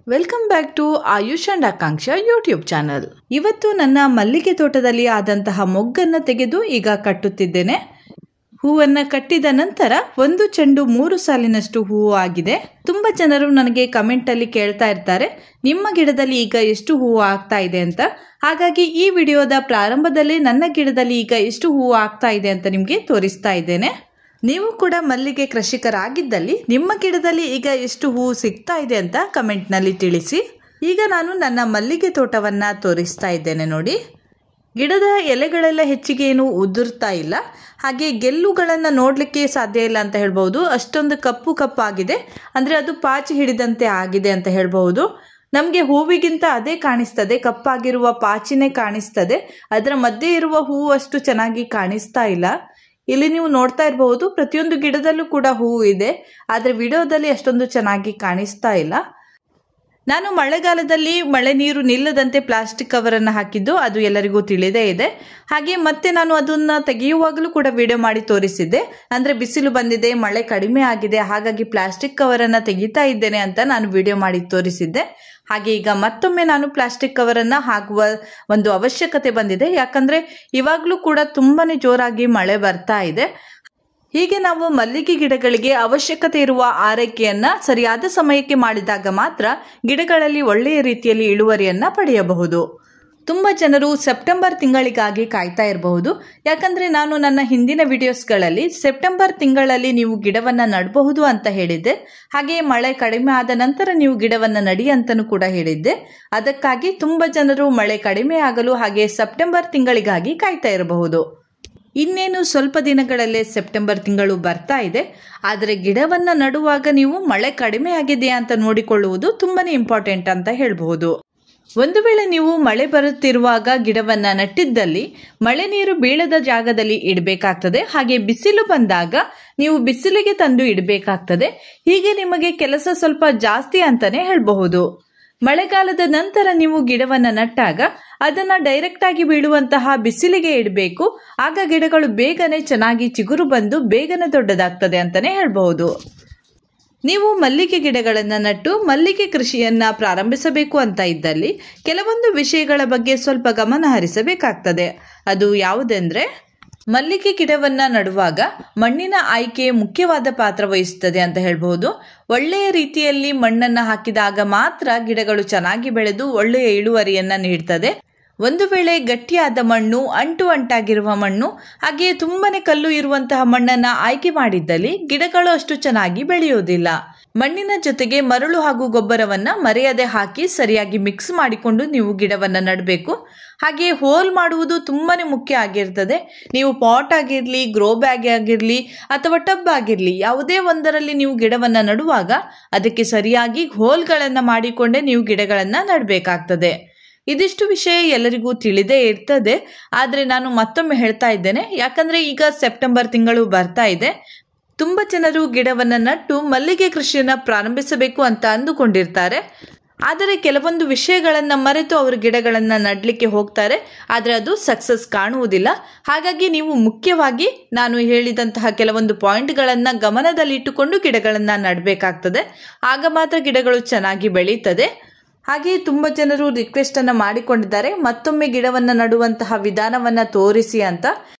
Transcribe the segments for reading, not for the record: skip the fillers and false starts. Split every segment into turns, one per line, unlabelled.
Welcome back to Ayush and Akanksha YouTube channel. ಇವತ್ತು ನನ್ನ ಮಲ್ಲಿಗೆ ತೋಟದಲ್ಲಿ ಆದಂತಹ ಮೊಗ್ಗನ್ನು ತೆಗೆದು ಈಗ ಕಟ್ಟುತ್ತಿದ್ದೇನೆ. ಹೂವನ್ನು ಕಟ್ಟಿದ ನಂತರ ಒಂದು ಚೆಂಡು 3 ಸಾಲಿನಷ್ಟು ಹೂವು ಆಗಿದೆ. ತುಂಬ ಜನರು ನನಗೆ ಕಮೆಂಟ್ ಅಲ್ಲಿ ಕೇಳ್ತಾ ಇರ್ತಾರೆ, ನಿಮ್ಮ ಗಿಡದಲ್ಲಿ ಈಗ ಎಷ್ಟು ಹೂವು ಆಗ್ತಾ ಇದೆ ಅಂತ. ಹಾಗಾಗಿ ಈ ವಿಡಿಯೋದ ಪ್ರಾರಂಭದಲ್ಲಿ ನನ್ನ ಗಿಡದಲ್ಲಿ ಈಗ ಎಷ್ಟು ಹೂವು ಆಗ್ತಾ ಇದೆ ಅಂತ ನಿಮಗೆ ತೋರಿಸ್ತಾ ಇದ್ದೇನೆ. ನೀವು ಕೂಡ ಮಲ್ಲಿಗೆ ಕೃಷಿಕರಾಗಿದ್ದಲ್ಲಿ ನಿಮ್ಮ ಗಿಡದಲ್ಲಿ ಈಗ ಎಷ್ಟು ಹೂವು ಸಿಗ್ತಾ ಇದೆ ಅಂತ ಕಮೆಂಟ್ನಲ್ಲಿ ತಿಳಿಸಿ. ಈಗ ನಾನು ನನ್ನ ಮಲ್ಲಿಗೆ ತೋಟವನ್ನು ತೋರಿಸ್ತಾ ಇದ್ದೇನೆ ನೋಡಿ. ಗಿಡದ ಎಲೆಗಳೆಲ್ಲ ಹೆಚ್ಚಿಗೆ ಏನು ಉದುರ್ತಾ ಇಲ್ಲ, ಹಾಗೆ ಗೆಲ್ಲುಗಳನ್ನು ನೋಡಲಿಕ್ಕೆ ಸಾಧ್ಯ ಇಲ್ಲ ಅಂತ ಹೇಳ್ಬೋದು. ಅಷ್ಟೊಂದು ಕಪ್ಪು ಕಪ್ಪಾಗಿದೆ, ಅಂದರೆ ಅದು ಪಾಚಿ ಹಿಡಿದಂತೆ ಆಗಿದೆ ಅಂತ ಹೇಳ್ಬೋದು. ನಮಗೆ ಹೂವಿಗಿಂತ ಅದೇ ಕಾಣಿಸ್ತದೆ, ಕಪ್ಪಾಗಿರುವ ಪಾಚಿನೇ ಕಾಣಿಸ್ತದೆ. ಅದರ ಮಧ್ಯೆ ಇರುವ ಹೂವು ಅಷ್ಟು ಚೆನ್ನಾಗಿ ಕಾಣಿಸ್ತಾ ಇಲ್ಲ. ಇಲ್ಲಿ ನೀವು ನೋಡ್ತಾ ಇರಬಹುದು, ಪ್ರತಿಯೊಂದು ಗಿಡದಲ್ಲೂ ಕೂಡ ಹೂವು ಇದೆ, ಆದರೆ ವಿಡಿಯೋದಲ್ಲಿ ಅಷ್ಟೊಂದು ಚೆನ್ನಾಗಿ ಕಾಣಿಸ್ತಾ ಇಲ್ಲ. ನಾನು ಮಳೆಗಾಲದಲ್ಲಿ ಮಳೆ ನೀರು ನಿಲ್ಲದಂತೆ ಪ್ಲಾಸ್ಟಿಕ್ ಕವರನ್ನು ಹಾಕಿದ್ದು ಅದು ಎಲ್ಲರಿಗೂ ತಿಳಿದೇ ಇದೆ. ಹಾಗೆ ಮತ್ತೆ ನಾನು ಅದನ್ನು ತೆಗೆಯುವಾಗಲೂ ಕೂಡ ವಿಡಿಯೋ ಮಾಡಿ ತೋರಿಸಿದ್ದೆ. ಅಂದರೆ ಬಿಸಿಲು ಬಂದಿದೆ, ಮಳೆ ಕಡಿಮೆ ಆಗಿದೆ, ಹಾಗಾಗಿ ಪ್ಲಾಸ್ಟಿಕ್ ಕವರನ್ನು ತೆಗಿತಾ ಇದ್ದೇನೆ ಅಂತ ನಾನು ವಿಡಿಯೋ ಮಾಡಿ ತೋರಿಸಿದ್ದೆ. ಹಾಗೆ ಈಗ ಮತ್ತೊಮ್ಮೆ ನಾನು ಪ್ಲಾಸ್ಟಿಕ್ ಕವರನ್ನು ಹಾಕುವ ಒಂದು ಅವಶ್ಯಕತೆ ಬಂದಿದೆ. ಯಾಕಂದರೆ ಇವಾಗಲೂ ಕೂಡ ತುಂಬಾನೇ ಜೋರಾಗಿ ಮಳೆ ಬರ್ತಾ ಇದೆ. ಹೀಗೆ ನಾವು ಮಲ್ಲಿಗೆ ಗಿಡಗಳಿಗೆ ಅವಶ್ಯಕತೆ ಇರುವ ಆರೈಕೆಯನ್ನ ಸರಿಯಾದ ಸಮಯಕ್ಕೆ ಮಾಡಿದಾಗ ಮಾತ್ರ ಗಿಡಗಳಲ್ಲಿ ಒಳ್ಳೆಯ ರೀತಿಯಲ್ಲಿ ಇಳುವರಿಯನ್ನ ಪಡೆಯಬಹುದು. ತುಂಬ ಜನರು ಸೆಪ್ಟೆಂಬರ್ ತಿಂಗಳಿಗಾಗಿ ಕಾಯ್ತಾ ಇರಬಹುದು. ಯಾಕಂದರೆ ನಾನು ನನ್ನ ಹಿಂದಿನ ವಿಡಿಯೋಸ್ಗಳಲ್ಲಿ ಸೆಪ್ಟೆಂಬರ್ ತಿಂಗಳಲ್ಲಿ ನೀವು ಗಿಡವನ್ನು ನೆಡಬಹುದು ಅಂತ ಹೇಳಿದ್ದೆ. ಹಾಗೆ ಮಳೆ ಕಡಿಮೆ ಆದ ನಂತರ ನೀವು ಗಿಡವನ್ನು ನಡಿ ಅಂತಲೂ ಕೂಡ ಹೇಳಿದ್ದೆ. ಅದಕ್ಕಾಗಿ ತುಂಬ ಜನರು ಮಳೆ ಕಡಿಮೆ ಆಗಲು ಹಾಗೆ ಸೆಪ್ಟೆಂಬರ್ ತಿಂಗಳಿಗಾಗಿ ಕಾಯ್ತಾ ಇರಬಹುದು. ಇನ್ನೇನು ಸ್ವಲ್ಪ ದಿನಗಳಲ್ಲೇ ಸೆಪ್ಟೆಂಬರ್ ತಿಂಗಳು ಬರ್ತಾ ಇದೆ. ಆದರೆ ಗಿಡವನ್ನು ನಡುವಾಗ ನೀವು ಮಳೆ ಕಡಿಮೆ ಆಗಿದೆಯಾ ಅಂತ ನೋಡಿಕೊಳ್ಳುವುದು ತುಂಬಾನೇ ಇಂಪಾರ್ಟೆಂಟ್ ಅಂತ ಹೇಳಬಹುದು. ಒಂದು ವೇಳೆ ನೀವು ಮಳೆ ಬರುತ್ತಿರುವಾಗ ಗಿಡವನ್ನು ನೆಟ್ಟಿದ್ದಲ್ಲಿ ಮಳೆ ನೀರು ಬೀಳದ ಜಾಗದಲ್ಲಿ ಇಡಬೇಕಾಗ್ತದೆ. ಹಾಗೆ ಬಿಸಿಲು ಬಂದಾಗ ನೀವು ಬಿಸಿಲಿಗೆ ತಂದು ಇಡಬೇಕಾಗ್ತದೆ. ಹೀಗೆ ನಿಮಗೆ ಕೆಲಸ ಸ್ವಲ್ಪ ಜಾಸ್ತಿ ಅಂತಾನೆ ಹೇಳಬಹುದು. ಮಳೆಗಾಲದ ನಂತರ ನೀವು ಗಿಡವನ್ನು ನಟ್ಟಾಗ ಅದನ್ನು ಡೈರೆಕ್ಟ್ ಆಗಿ ಬೀಳುವಂತಹ ಬಿಸಿಲಿಗೆ ಇಡಬೇಕು. ಆಗ ಗಿಡಗಳು ಬೇಗನೆ ಚೆನ್ನಾಗಿ ಚಿಗುರು ಬಂದು ಬೇಗನೆ ದೊಡ್ಡದಾಗ್ತದೆ ಅಂತಾನೆ ಹೇಳಬಹುದು. ನೀವು ಮಲ್ಲಿಗೆ ಗಿಡಗಳನ್ನು ನಟ್ಟು ಮಲ್ಲಿಗೆ ಕೃಷಿಯನ್ನ ಪ್ರಾರಂಭಿಸಬೇಕು ಅಂತ ಇದ್ದಲ್ಲಿ ಕೆಲವೊಂದು ವಿಷಯಗಳ ಬಗ್ಗೆ ಸ್ವಲ್ಪ ಗಮನ ಹರಿಸಬೇಕಾಗ್ತದೆ. ಅದು ಯಾವುದೆಂದ್ರೆ, ಮಲ್ಲಿಗೆ ಗಿಡವನ್ನ ನಡುವಾಗ ಮಣ್ಣಿನ ಆಯ್ಕೆ ಮುಖ್ಯವಾದ ಪಾತ್ರ ವಹಿಸುತ್ತದೆ ಅಂತ ಹೇಳ್ಬಹುದು. ಒಳ್ಳೆಯ ರೀತಿಯಲ್ಲಿ ಮಣ್ಣನ್ನು ಹಾಕಿದಾಗ ಮಾತ್ರ ಗಿಡಗಳು ಚೆನ್ನಾಗಿ ಬೆಳೆದು ಒಳ್ಳೆಯ ಇಳುವರಿಯನ್ನ ನೀಡ್ತದೆ. ಒಂದು ವೇಳೆ ಗಟ್ಟಿಯಾದ ಮಣ್ಣು, ಅಂಟು ಅಂಟಾಗಿರುವ ಮಣ್ಣು, ಹಾಗೆಯೇ ತುಂಬಾನೇ ಕಲ್ಲು ಇರುವಂತಹ ಮಣ್ಣನ್ನು ಆಯ್ಕೆ ಮಾಡಿದ್ದಲ್ಲಿ ಗಿಡಗಳು ಅಷ್ಟು ಚೆನ್ನಾಗಿ ಬೆಳೆಯುವುದಿಲ್ಲ. ಮಣ್ಣಿನ ಜೊತೆಗೆ ಮರಳು ಹಾಗೂ ಗೊಬ್ಬರವನ್ನ ಮರೆಯದೆ ಹಾಕಿ ಸರಿಯಾಗಿ ಮಿಕ್ಸ್ ಮಾಡಿಕೊಂಡು ನೀವು ಗಿಡವನ್ನ ನೆಡಬೇಕು. ಹಾಗೆ ಹೋಲ್ ಮಾಡುವುದು ತುಂಬಾನೇ ಮುಖ್ಯ ಆಗಿರ್ತದೆ. ನೀವು ಪಾಟ್ ಆಗಿರಲಿ, ಗ್ರೋ ಬ್ಯಾಗ್ ಆಗಿರಲಿ ಅಥವಾ ಟಬ್ ಆಗಿರಲಿ, ಯಾವುದೇ ಒಂದರಲ್ಲಿ ನೀವು ಗಿಡವನ್ನ ನೆಡುವಾಗ ಅದಕ್ಕೆ ಸರಿಯಾಗಿ ಹೋಲ್ಗಳನ್ನು ಮಾಡಿಕೊಂಡೇ ನೀವು ಗಿಡಗಳನ್ನ ನೆಡಬೇಕಾಗ್ತದೆ. ಇದಿಷ್ಟು ವಿಷಯ ಎಲ್ಲರಿಗೂ ತಿಳಿದೇ ಇರ್ತದೆ, ಆದರೆ ನಾನು ಮತ್ತೊಮ್ಮೆ ಹೇಳ್ತಾ ಇದ್ದೇನೆ. ಯಾಕಂದ್ರೆ ಈಗ ಸೆಪ್ಟೆಂಬರ್ ತಿಂಗಳು ಬರ್ತಾ ಇದೆ. ತುಂಬ ಜನರು ಗಿಡವನ್ನು ನಟ್ಟು ಮಲ್ಲಿಗೆ ಕೃಷಿಯನ್ನು ಪ್ರಾರಂಭಿಸಬೇಕು ಅಂತ ಅಂದುಕೊಂಡಿರ್ತಾರೆ. ಆದರೆ ಕೆಲವೊಂದು ವಿಷಯಗಳನ್ನು ಮರೆತು ಅವರು ಗಿಡಗಳನ್ನು ನೆಡಲಿಕ್ಕೆ ಹೋಗ್ತಾರೆ, ಆದರೆ ಅದು ಸಕ್ಸಸ್ ಕಾಣುವುದಿಲ್ಲ. ಹಾಗಾಗಿ ನೀವು ಮುಖ್ಯವಾಗಿ ನಾನು ಹೇಳಿದಂತಹ ಕೆಲವೊಂದು ಪಾಯಿಂಟ್ಗಳನ್ನು ಗಮನದಲ್ಲಿಟ್ಟುಕೊಂಡು ಗಿಡಗಳನ್ನು ನೆಡಬೇಕಾಗ್ತದೆ. ಆಗ ಮಾತ್ರ ಗಿಡಗಳು ಚೆನ್ನಾಗಿ ಬೆಳೀತದೆ. ಹಾಗೆಯೇ ತುಂಬ ಜನರು ರಿಕ್ವೆಸ್ಟ್ ಅನ್ನು ಮಾಡಿಕೊಂಡಿದ್ದಾರೆ, ಮತ್ತೊಮ್ಮೆ ಗಿಡವನ್ನು ನಡುವಂತಹ ವಿಧಾನವನ್ನ ತೋರಿಸಿ ಅಂತ.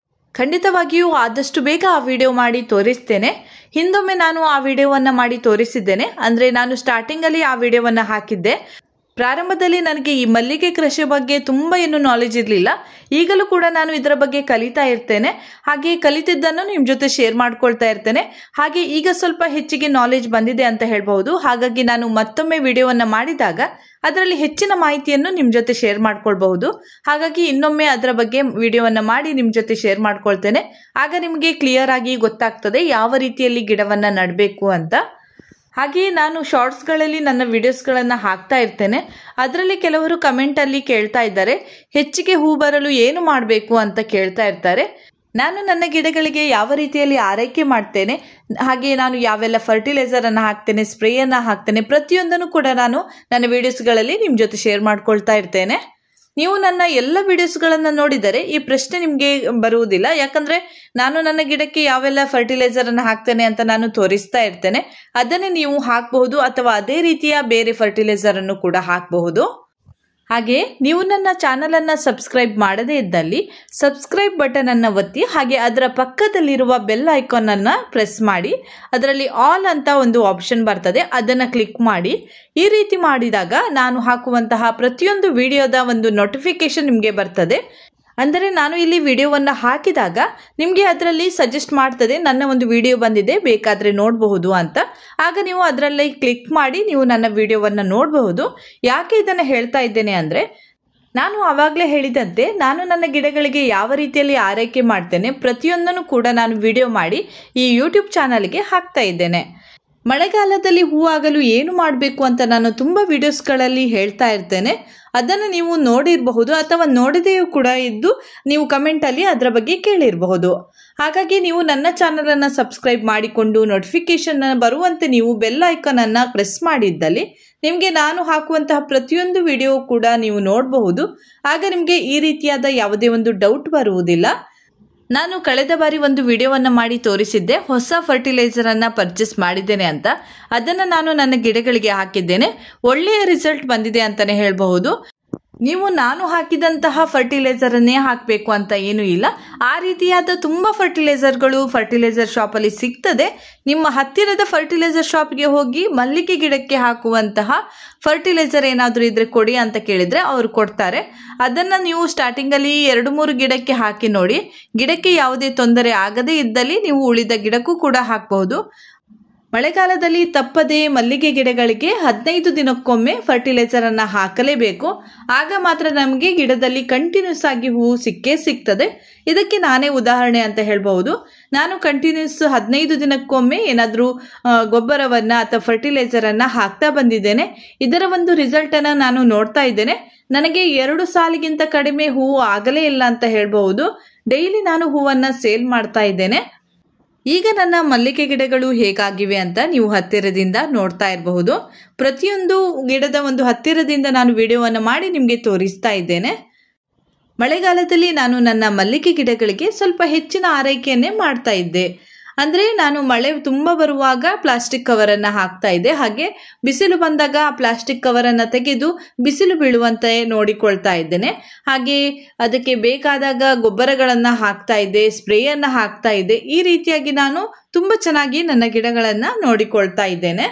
ಖಂಡಿತವಾಗಿಯೂ ಆದಷ್ಟು ಬೇಗ ಆ ವಿಡಿಯೋ ಮಾಡಿ ತೋರಿಸ್ತೇನೆ. ಹಿಂದೊಮ್ಮೆ ನಾನು ಆ ವಿಡಿಯೋವನ್ನ ಮಾಡಿ ತೋರಿಸಿದ್ದೇನೆ. ಅಂದ್ರೆ ನಾನು ಸ್ಟಾರ್ಟಿಂಗ್ ಅಲ್ಲಿ ಆ ವಿಡಿಯೋವನ್ನ ಹಾಕಿದ್ದೆ. ಪ್ರಾರಂಭದಲ್ಲಿ ನನಗೆ ಈ ಮಲ್ಲಿಗೆ ಕೃಷಿ ಬಗ್ಗೆ ತುಂಬಾ ಏನು ನಾಲೆಜ್ ಇರಲಿಲ್ಲ. ಈಗಲೂ ಕೂಡ ನಾನು ಇದರ ಬಗ್ಗೆ ಕಲಿತಾ ಇರ್ತೇನೆ. ಹಾಗೆ ಕಲಿತಿದ್ದನ್ನು ನಿಮ್ಮ ಜೊತೆ ಶೇರ್ ಮಾಡ್ಕೊಳ್ತಾ ಇರ್ತೇನೆ. ಹಾಗೆ ಈಗ ಸ್ವಲ್ಪ ಹೆಚ್ಚಿಗೆ ನಾಲೆಜ್ ಬಂದಿದೆ ಅಂತ ಹೇಳ್ಬಹುದು. ಹಾಗಾಗಿ ನಾನು ಮತ್ತೊಮ್ಮೆ ವಿಡಿಯೋವನ್ನ ಮಾಡಿದಾಗ ಅದರಲ್ಲಿ ಹೆಚ್ಚಿನ ಮಾಹಿತಿಯನ್ನು ನಿಮ್ಮ ಜೊತೆ ಶೇರ್ ಮಾಡ್ಕೊಳ್ಬಹುದು. ಹಾಗಾಗಿ ಇನ್ನೊಮ್ಮೆ ಅದರ ಬಗ್ಗೆ ವಿಡಿಯೋವನ್ನ ಮಾಡಿ ನಿಮ್ಮ ಜೊತೆ ಶೇರ್ ಮಾಡ್ಕೊಳ್ತೇನೆ. ಆಗ ನಿಮಗೆ ಕ್ಲಿಯರ್ ಆಗಿ ಗೊತ್ತಾಗ್ತದೆ ಯಾವ ರೀತಿಯಲ್ಲಿ ಗಿಡವನ್ನ ನೆಡಬೇಕು ಅಂತ. ಹಾಗೆಯೇ ನಾನು ಶಾರ್ಟ್ಸ್ಗಳಲ್ಲಿ ನನ್ನ ವಿಡಿಯೋಸ್ಗಳನ್ನು ಹಾಕ್ತಾ ಇರ್ತೇನೆ. ಅದರಲ್ಲಿ ಕೆಲವರು ಕಮೆಂಟಲ್ಲಿ ಕೇಳ್ತಾ ಇದ್ದಾರೆ, ಹೆಚ್ಚಿಗೆ ಹೂ ಬರಲು ಏನು ಮಾಡಬೇಕು ಅಂತ ಕೇಳ್ತಾ ಇರ್ತಾರೆ. ನಾನು ನನ್ನ ಗಿಡಗಳಿಗೆ ಯಾವ ರೀತಿಯಲ್ಲಿ ಆರೈಕೆ ಮಾಡ್ತೇನೆ, ಹಾಗೆ ನಾನು ಯಾವೆಲ್ಲ ಫರ್ಟಿಲೈಸರನ್ನು ಹಾಕ್ತೇನೆ, ಸ್ಪ್ರೇಯನ್ನು ಹಾಕ್ತೇನೆ, ಪ್ರತಿಯೊಂದನ್ನು ಕೂಡ ನಾನು ನನ್ನ ವಿಡಿಯೋಸ್ಗಳಲ್ಲಿ ನಿಮ್ಮ ಜೊತೆ ಶೇರ್ ಮಾಡ್ಕೊಳ್ತಾ ಇರ್ತೇನೆ. ನೀವು ನನ್ನ ಎಲ್ಲ ವಿಡಿಯೋಸ್ಗಳನ್ನು ನೋಡಿದರೆ ಈ ಪ್ರಶ್ನೆ ನಿಮಗೆ ಬರುವುದಿಲ್ಲ. ಯಾಕಂದರೆ ನಾನು ನನ್ನ ಗಿಡಕ್ಕೆ ಯಾವೆಲ್ಲ ಫರ್ಟಿಲೈಸರನ್ನು ಹಾಕ್ತೇನೆ ಅಂತ ನಾನು ತೋರಿಸ್ತಾ ಇರ್ತೇನೆ. ಅದನ್ನೇ ನೀವು ಹಾಕಬಹುದು ಅಥವಾ ಅದೇ ರೀತಿಯ ಬೇರೆ ಫರ್ಟಿಲೈಸರನ್ನು ಕೂಡ ಹಾಕಬಹುದು. ಹಾಗೆ ನೀವು ನನ್ನ ಚಾನಲನ್ನು ಸಬ್ಸ್ಕ್ರೈಬ್ ಮಾಡದೇ ಇದ್ದಲ್ಲಿ ಸಬ್ಸ್ಕ್ರೈಬ್ ಬಟನನ್ನು ಒತ್ತಿ ಹಾಗೆ ಅದರ ಪಕ್ಕದಲ್ಲಿರುವ ಬೆಲ್ ಐಕಾನನ್ನು ಪ್ರೆಸ್ ಮಾಡಿ. ಅದರಲ್ಲಿ ಆಲ್ ಅಂತ ಒಂದು ಆಪ್ಷನ್ ಬರ್ತದೆ, ಅದನ್ನು ಕ್ಲಿಕ್ ಮಾಡಿ. ಈ ರೀತಿ ಮಾಡಿದಾಗ ನಾನು ಹಾಕುವಂತಹ ಪ್ರತಿಯೊಂದು ವಿಡಿಯೋದ ಒಂದು ನೋಟಿಫಿಕೇಶನ್ ನಿಮಗೆ ಬರ್ತದೆ. ಅಂದರೆ ನಾನು ಇಲ್ಲಿ ವಿಡಿಯೋವನ್ನು ಹಾಕಿದಾಗ ನಿಮಗೆ ಅದರಲ್ಲಿ ಸಜೆಸ್ಟ್ ಮಾಡ್ತದೆ ನನ್ನ ಒಂದು ವಿಡಿಯೋ ಬಂದಿದೆ, ಬೇಕಾದರೆ ನೋಡಬಹುದು ಅಂತ. ಆಗ ನೀವು ಅದರಲ್ಲಿ ಕ್ಲಿಕ್ ಮಾಡಿ ನೀವು ನನ್ನ ವಿಡಿಯೋವನ್ನು ನೋಡಬಹುದು. ಯಾಕೆ ಇದನ್ನು ಹೇಳ್ತಾ ಇದ್ದೇನೆ ಅಂದರೆ, ನಾನು ಆವಾಗಲೇ ಹೇಳಿದಂತೆ ನಾನು ನನ್ನ ಗಿಡಗಳಿಗೆ ಯಾವ ರೀತಿಯಲ್ಲಿ ಆರೈಕೆ ಮಾಡ್ತೇನೆ ಪ್ರತಿಯೊಂದನ್ನು ಕೂಡ ನಾನು ವಿಡಿಯೋ ಮಾಡಿ ಈ ಯೂಟ್ಯೂಬ್ ಚಾನಲ್ಗೆ ಹಾಕ್ತಾ ಇದ್ದೇನೆ. ಮಳೆಗಾಲದಲ್ಲಿ ಹೂವಾಗಲು ಏನು ಮಾಡಬೇಕು ಅಂತ ನಾನು ತುಂಬ ವಿಡಿಯೋಸ್ಗಳಲ್ಲಿ ಹೇಳ್ತಾ ಇರ್ತೇನೆ. ಅದನ್ನು ನೀವು ನೋಡಿರಬಹುದು ಅಥವಾ ನೋಡದೆಯೂ ಕೂಡ ಇದ್ದು ನೀವು ಕಮೆಂಟಲ್ಲಿ ಅದರ ಬಗ್ಗೆ ಕೇಳಿರಬಹುದು. ಹಾಗಾಗಿ ನೀವು ನನ್ನ ಚಾನಲನ್ನು ಸಬ್ಸ್ಕ್ರೈಬ್ ಮಾಡಿಕೊಂಡು ನೋಟಿಫಿಕೇಷನ್ ಬರುವಂತೆ ನೀವು ಬೆಲ್ ಐಕಾನನ್ನು ಪ್ರೆಸ್ ಮಾಡಿದ್ದಲ್ಲಿ ನಿಮಗೆ ನಾನು ಹಾಕುವಂತಹ ಪ್ರತಿಯೊಂದು ವಿಡಿಯೋ ಕೂಡ ನೀವು ನೋಡಬಹುದು. ಆಗ ನಿಮಗೆ ಈ ರೀತಿಯಾದ ಯಾವುದೇ ಒಂದು ಡೌಟ್ ಬರುವುದಿಲ್ಲ. ನಾನು ಕಳೆದ ಬಾರಿ ಒಂದು ವಿಡಿಯೋವನ್ನು ಮಾಡಿ ತೋರಿಸಿದ್ದೆ, ಹೊಸ ಫರ್ಟಿಲೈಸರನ್ನು ಪರ್ಚೇಸ್ ಮಾಡಿದ್ದೇನೆ ಅಂತ. ಅದನ್ನು ನಾನು ನನ್ನ ಗಿಡಗಳಿಗೆ ಹಾಕಿದ್ದೇನೆ. ಒಳ್ಳೆಯ ರಿಸಲ್ಟ್ ಬಂದಿದೆ ಅಂತಲೇ ಹೇಳಬಹುದು. ನೀವು ನಾನು ಹಾಕಿದಂತಹ ಫರ್ಟಿಲೈಸರನ್ನೇ ಹಾಕಬೇಕು ಅಂತ ಏನೂ ಇಲ್ಲ. ಆ ರೀತಿಯಾದ ತುಂಬ ಫರ್ಟಿಲೈಸರ್ ಶಾಪಲ್ಲಿ ಸಿಗ್ತದೆ. ನಿಮ್ಮ ಹತ್ತಿರದ ಫರ್ಟಿಲೈಸರ್ ಶಾಪ್ಗೆ ಹೋಗಿ ಮಲ್ಲಿಗೆ ಗಿಡಕ್ಕೆ ಹಾಕುವಂತಹ ಫರ್ಟಿಲೈಸರ್ ಏನಾದರೂ ಇದ್ದರೆ ಕೊಡಿ ಅಂತ ಕೇಳಿದರೆ ಅವರು ಕೊಡ್ತಾರೆ. ಅದನ್ನು ನೀವು ಸ್ಟಾರ್ಟಿಂಗಲ್ಲಿ 2-3 ಗಿಡಕ್ಕೆ ಹಾಕಿ ನೋಡಿ. ಗಿಡಕ್ಕೆ ಯಾವುದೇ ತೊಂದರೆ ಆಗದೇ ಇದ್ದಲ್ಲಿ ನೀವು ಉಳಿದ ಗಿಡಕ್ಕೂ ಕೂಡ ಹಾಕಬಹುದು. ಮಳೆಗಾಲದಲ್ಲಿ ತಪ್ಪದೆ ಮಲ್ಲಿಗೆ ಗಿಡಗಳಿಗೆ 15 ದಿನಕ್ಕೊಮ್ಮೆ ಫರ್ಟಿಲೈಸರನ್ನು ಹಾಕಲೇಬೇಕು. ಆಗ ಮಾತ್ರ ನಮಗೆ ಗಿಡದಲ್ಲಿ ಕಂಟಿನ್ಯೂಸ್ ಆಗಿ ಹೂವು ಸಿಗ್ತದೆ. ಇದಕ್ಕೆ ನಾನೇ ಉದಾಹರಣೆ ಅಂತ ಹೇಳ್ಬಹುದು. ನಾನು ಕಂಟಿನ್ಯೂಸ್ 15 ದಿನಕ್ಕೊಮ್ಮೆ ಏನಾದರೂ ಗೊಬ್ಬರವನ್ನು ಅಥವಾ ಫರ್ಟಿಲೈಸರನ್ನು ಹಾಕ್ತಾ ಬಂದಿದ್ದೇನೆ. ಇದರ ಒಂದು ರಿಸಲ್ಟನ್ನು ನಾನು ನೋಡ್ತಾ ಇದ್ದೇನೆ. ನನಗೆ 2 ಸಾಲಿಗಿಂತ ಕಡಿಮೆ ಹೂವು ಆಗಲೇ ಇಲ್ಲ ಅಂತ ಹೇಳ್ಬಹುದು. ಡೈಲಿ ನಾನು ಹೂವನ್ನು ಸೇಲ್ ಮಾಡ್ತಾ ಇದ್ದೇನೆ. ಈಗ ನನ್ನ ಮಲ್ಲಿಗೆ ಗಿಡಗಳು ಹೇಗಾಗಿವೆ ಅಂತ ನೀವು ಹತ್ತಿರದಿಂದ ನೋಡ್ತಾ ಇರಬಹುದು. ಪ್ರತಿಯೊಂದು ಗಿಡದ ಒಂದು ಹತ್ತಿರದಿಂದ ನಾನು ವಿಡಿಯೋವನ್ನು ಮಾಡಿ ನಿಮಗೆ ತೋರಿಸ್ತಾ ಇದ್ದೇನೆ. ಮಳೆಗಾಲದಲ್ಲಿ ನಾನು ನನ್ನ ಮಲ್ಲಿಗೆ ಗಿಡಗಳಿಗೆ ಸ್ವಲ್ಪ ಹೆಚ್ಚಿನ ಆರೈಕೆಯನ್ನೇ ಮಾಡ್ತಾ ಇದ್ದೆ. ಅಂದರೆ ನಾನು ಮಳೆ ತುಂಬ ಬರುವಾಗ ಪ್ಲಾಸ್ಟಿಕ್ ಕವರನ್ನು ಹಾಕ್ತಾ ಇದ್ದೆ. ಹಾಗೆ ಬಿಸಿಲು ಬಂದಾಗ ಆ ಪ್ಲಾಸ್ಟಿಕ್ ಕವರನ್ನು ತೆಗೆದು ಬಿಸಿಲು ಬೀಳುವಂತೆ ನೋಡಿಕೊಳ್ತಾ ಇದ್ದೇನೆ. ಹಾಗೆ ಅದಕ್ಕೆ ಬೇಕಾದಾಗ ಗೊಬ್ಬರಗಳನ್ನು ಹಾಕ್ತಾ ಇದ್ದೆ, ಸ್ಪ್ರೇಯನ್ನು ಹಾಕ್ತಾ ಇದ್ದೆ. ಈ ರೀತಿಯಾಗಿ ನಾನು ತುಂಬ ಚೆನ್ನಾಗಿ ನನ್ನ ಗಿಡಗಳನ್ನು ನೋಡಿಕೊಳ್ತಾ ಇದ್ದೇನೆ.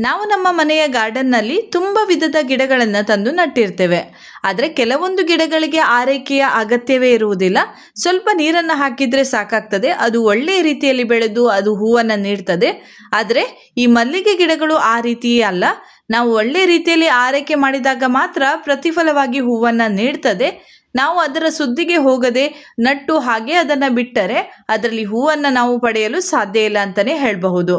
ನಾವು ನಮ್ಮ ಮನೆಯ ಗಾರ್ಡನ್ನಲ್ಲಿ ತುಂಬ ವಿಧದ ಗಿಡಗಳನ್ನು ತಂದು ನಟ್ಟಿರ್ತೇವೆ. ಆದರೆ ಕೆಲವೊಂದು ಗಿಡಗಳಿಗೆ ಆರೈಕೆಯ ಅಗತ್ಯವೇ ಇರುವುದಿಲ್ಲ. ಸ್ವಲ್ಪ ನೀರನ್ನು ಹಾಕಿದರೆ ಸಾಕಾಗ್ತದೆ, ಅದು ಒಳ್ಳೆಯ ರೀತಿಯಲ್ಲಿ ಬೆಳೆದು ಅದು ಹೂವನ್ನು ನೀಡ್ತದೆ. ಆದರೆ ಈ ಮಲ್ಲಿಗೆ ಗಿಡಗಳು ಆ ರೀತಿಯೇ ಅಲ್ಲ. ನಾವು ಒಳ್ಳೆಯ ರೀತಿಯಲ್ಲಿ ಆರೈಕೆ ಮಾಡಿದಾಗ ಮಾತ್ರ ಪ್ರತಿಫಲವಾಗಿ ಹೂವನ್ನು ನೀಡ್ತದೆ. ನಾವು ಅದರ ಸುದ್ದಿಗೆ ಹೋಗದೆ ನಟ್ಟು ಹಾಗೆ ಅದನ್ನು ಬಿಟ್ಟರೆ ಅದರಲ್ಲಿ ಹೂವನ್ನು ನಾವು ಪಡೆಯಲು ಸಾಧ್ಯ ಇಲ್ಲ ಅಂತಲೇ ಹೇಳಬಹುದು.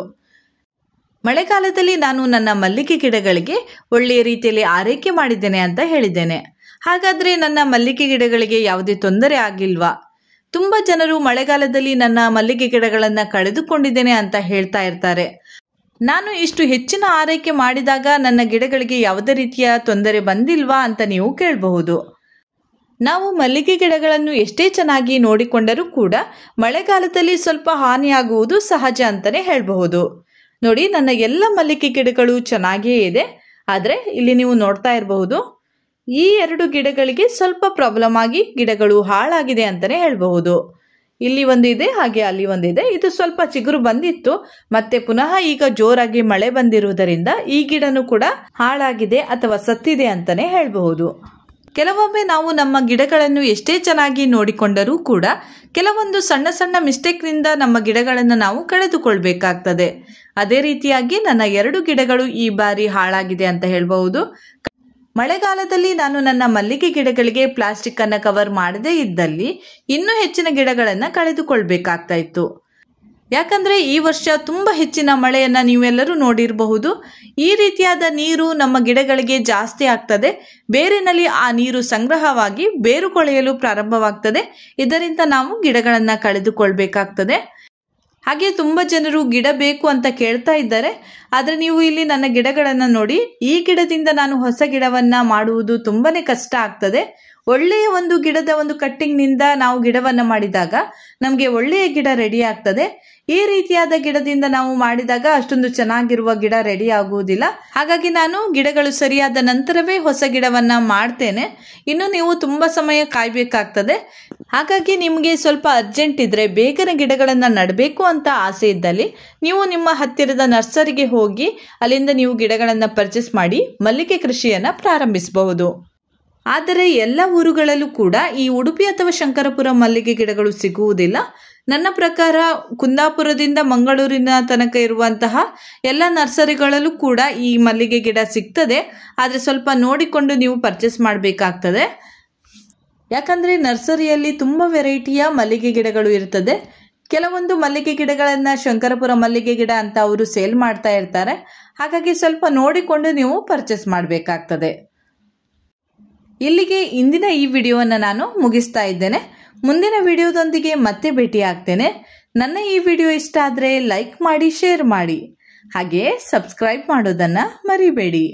ಮಳೆಗಾಲದಲ್ಲಿ ನಾನು ನನ್ನ ಮಲ್ಲಿಗೆ ಗಿಡಗಳಿಗೆ ಒಳ್ಳೆಯ ರೀತಿಯಲ್ಲಿ ಆರೈಕೆ ಮಾಡಿದ್ದೇನೆ ಅಂತ ಹೇಳಿದ್ದೇನೆ. ಹಾಗಾದರೆ ನನ್ನ ಮಲ್ಲಿಗೆ ಗಿಡಗಳಿಗೆ ಯಾವುದೇ ತೊಂದರೆ ಆಗಿಲ್ವಾ? ತುಂಬ ಜನರು ಮಳೆಗಾಲದಲ್ಲಿ ನನ್ನ ಮಲ್ಲಿಗೆ ಗಿಡಗಳನ್ನು ಕಳೆದುಕೊಂಡಿದ್ದೇನೆ ಅಂತ ಹೇಳ್ತಾ ಇರ್ತಾರೆ. ನಾನು ಇಷ್ಟು ಹೆಚ್ಚಿನ ಆರೈಕೆ ಮಾಡಿದಾಗ ನನ್ನ ಗಿಡಗಳಿಗೆ ಯಾವುದೇ ರೀತಿಯ ತೊಂದರೆ ಬಂದಿಲ್ವಾ ಅಂತ ನೀವು ಕೇಳಬಹುದು. ನಾವು ಮಲ್ಲಿಗೆ ಗಿಡಗಳನ್ನು ಎಷ್ಟೇ ಚೆನ್ನಾಗಿ ನೋಡಿಕೊಂಡರೂ ಕೂಡ ಮಳೆಗಾಲದಲ್ಲಿ ಸ್ವಲ್ಪ ಹಾನಿಯಾಗುವುದು ಸಹಜ ಅಂತಲೇ ಹೇಳಬಹುದು. ನೋಡಿ, ನನ್ನ ಎಲ್ಲ ಮಲ್ಲಿಗೆ ಗಿಡಗಳು ಚೆನ್ನಾಗಿಯೇ ಇದೆ. ಆದರೆ ಇಲ್ಲಿ ನೀವು ನೋಡ್ತಾ ಇರಬಹುದು, ಈ 2 ಗಿಡಗಳಿಗೆ ಸ್ವಲ್ಪ ಪ್ರಾಬ್ಲಮ್ ಆಗಿ ಗಿಡಗಳು ಹಾಳಾಗಿದೆ ಅಂತಲೇ ಹೇಳಬಹುದು. ಇಲ್ಲಿ ಒಂದಿದೆ, ಹಾಗೆ ಅಲ್ಲಿ ಒಂದಿದೆ. ಇದು ಸ್ವಲ್ಪ ಚಿಗುರು ಬಂದಿತ್ತು, ಮತ್ತೆ ಪುನಃ ಈಗ ಜೋರಾಗಿ ಮಳೆ ಬಂದಿರುವುದರಿಂದ ಈ ಗಿಡನೂ ಕೂಡ ಹಾಳಾಗಿದೆ ಅಥವಾ ಸತ್ತಿದೆ ಅಂತಲೇ ಹೇಳಬಹುದು. ಕೆಲವೊಮ್ಮೆ ನಾವು ನಮ್ಮ ಗಿಡಗಳನ್ನು ಎಷ್ಟೇ ಚೆನ್ನಾಗಿ ನೋಡಿಕೊಂಡರೂ ಕೂಡ ಕೆಲವೊಂದು ಸಣ್ಣ ಸಣ್ಣ ಮಿಸ್ಟೇಕ್ನಿಂದ ನಮ್ಮ ಗಿಡಗಳನ್ನು ನಾವು ಕಳೆದುಕೊಳ್ಬೇಕಾಗ್ತದೆ. ಅದೇ ರೀತಿಯಾಗಿ ನನ್ನ 2 ಗಿಡಗಳು ಈ ಬಾರಿ ಹಾಳಾಗಿದೆ ಅಂತ ಹೇಳಬಹುದು. ಮಳೆಗಾಲದಲ್ಲಿ ನಾನು ನನ್ನ ಮಲ್ಲಿಗೆ ಗಿಡಗಳಿಗೆ ಪ್ಲಾಸ್ಟಿಕ್ ಅನ್ನು ಕವರ್ ಮಾಡದೇ ಇದ್ದಲ್ಲಿ ಇನ್ನೂ ಹೆಚ್ಚಿನ ಗಿಡಗಳನ್ನು ಕಳೆದುಕೊಳ್ಬೇಕಾಗ್ತಾ ಇತ್ತು. ಯಾಕಂದರೆ ಈ ವರ್ಷ ತುಂಬ ಹೆಚ್ಚಿನ ಮಳೆಯನ್ನು ನೀವೆಲ್ಲರೂ ನೋಡಿರಬಹುದು. ಈ ರೀತಿಯಾದ ನೀರು ನಮ್ಮ ಗಿಡಗಳಿಗೆ ಜಾಸ್ತಿ ಆಗ್ತದೆ. ಬೇರಿನಲ್ಲಿ ಆ ನೀರು ಸಂಗ್ರಹವಾಗಿ ಬೇರು ಕೊಳೆಯಲು ಪ್ರಾರಂಭವಾಗ್ತದೆ. ಇದರಿಂದ ನಾವು ಗಿಡಗಳನ್ನು ಕಳೆದುಕೊಳ್ಬೇಕಾಗ್ತದೆ. ಹಾಗೆ ತುಂಬ ಜನರು ಗಿಡ ಬೇಕು ಅಂತ ಕೇಳ್ತಾ ಇದ್ದಾರೆ. ಆದರೆ ನೀವು ಇಲ್ಲಿ ನನ್ನ ಗಿಡಗಳನ್ನು ನೋಡಿ, ಈ ಗಿಡದಿಂದ ನಾನು ಹೊಸ ಗಿಡವನ್ನ ಮಾಡುವುದು ತುಂಬಾನೇ ಕಷ್ಟ ಆಗ್ತದೆ. ಒಳ್ಳೆಯ ಒಂದು ಗಿಡದ ಒಂದು ಕಟ್ಟಿಂಗ್ನಿಂದ ನಾವು ಗಿಡವನ್ನು ಮಾಡಿದಾಗ ನಮಗೆ ಒಳ್ಳೆಯ ಗಿಡ ರೆಡಿ ಆಗ್ತದೆ. ಈ ರೀತಿಯಾದ ಗಿಡದಿಂದ ನಾವು ಮಾಡಿದಾಗ ಅಷ್ಟೊಂದು ಚೆನ್ನಾಗಿರುವ ಗಿಡ ರೆಡಿ ಆಗುವುದಿಲ್ಲ. ಹಾಗಾಗಿ ನಾನು ಗಿಡಗಳು ಸರಿಯಾದ ನಂತರವೇ ಹೊಸ ಗಿಡವನ್ನ ಮಾಡ್ತೇನೆ. ಇನ್ನು ನೀವು ತುಂಬ ಸಮಯ ಕಾಯಬೇಕಾಗ್ತದೆ. ಹಾಗಾಗಿ ನಿಮಗೆ ಸ್ವಲ್ಪ ಅರ್ಜೆಂಟ್ ಇದ್ರೆ, ಬೇಗನೆ ಗಿಡಗಳನ್ನು ನೆಡಬೇಕು ಅಂತ ಆಸೆ ಇದ್ದಲ್ಲಿ ನೀವು ನಿಮ್ಮ ಹತ್ತಿರದ ನರ್ಸರಿಗೆ ಹೋಗಿ ಅಲ್ಲಿಂದ ನೀವು ಗಿಡಗಳನ್ನು ಪರ್ಚೇಸ್ ಮಾಡಿ ಮಲ್ಲಿಗೆ ಕೃಷಿಯನ್ನು ಪ್ರಾರಂಭಿಸಬಹುದು. ಆದರೆ ಎಲ್ಲ ಊರುಗಳಲ್ಲೂ ಕೂಡ ಈ ಉಡುಪಿ ಅಥವಾ ಶಂಕರಪುರ ಮಲ್ಲಿಗೆ ಗಿಡಗಳು ಸಿಗುವುದಿಲ್ಲ. ನನ್ನ ಪ್ರಕಾರ ಕುಂದಾಪುರದಿಂದ ಮಂಗಳೂರಿನ ತನಕ ಇರುವಂತಹ ಎಲ್ಲ ನರ್ಸರಿಗಳಲ್ಲೂ ಕೂಡ ಈ ಮಲ್ಲಿಗೆ ಗಿಡ ಸಿಗ್ತದೆ. ಆದರೆ ಸ್ವಲ್ಪ ನೋಡಿಕೊಂಡು ನೀವು ಪರ್ಚೇಸ್ ಮಾಡಬೇಕಾಗ್ತದೆ. ಯಾಕಂದರೆ ನರ್ಸರಿಯಲ್ಲಿ ತುಂಬ ವೆರೈಟಿಯ ಮಲ್ಲಿಗೆ ಗಿಡಗಳು ಇರ್ತದೆ. ಕೆಲವೊಂದು ಮಲ್ಲಿಗೆ ಗಿಡಗಳನ್ನು ಶಂಕರಪುರ ಮಲ್ಲಿಗೆ ಗಿಡ ಅಂತ ಅವರು ಸೇಲ್ ಮಾಡ್ತಾ ಇರ್ತಾರೆ. ಹಾಗಾಗಿ ಸ್ವಲ್ಪ ನೋಡಿಕೊಂಡು ನೀವು ಪರ್ಚೇಸ್ ಮಾಡಬೇಕಾಗ್ತದೆ. ಇಲ್ಲಿಗೆ ಇಂದಿನ ಈ ವಿಡಿಯೋವನ್ನು ನಾನು ಮುಗಿಸ್ತಾ ಇದ್ದೇನೆ. ಮುಂದಿನ ವಿಡಿಯೋದೊಂದಿಗೆ ಮತ್ತೆ ಭೇಟಿ ಆಗ್ತೇನೆ. ನನ್ನ ಈ ವಿಡಿಯೋ ಇಷ್ಟ ಆದರೆ ಲೈಕ್ ಮಾಡಿ, ಶೇರ್ ಮಾಡಿ, ಹಾಗೆ ಸಬ್ಸ್ಕ್ರೈಬ್ ಮಾಡೋದನ್ನು ಮರಿಬೇಡಿ.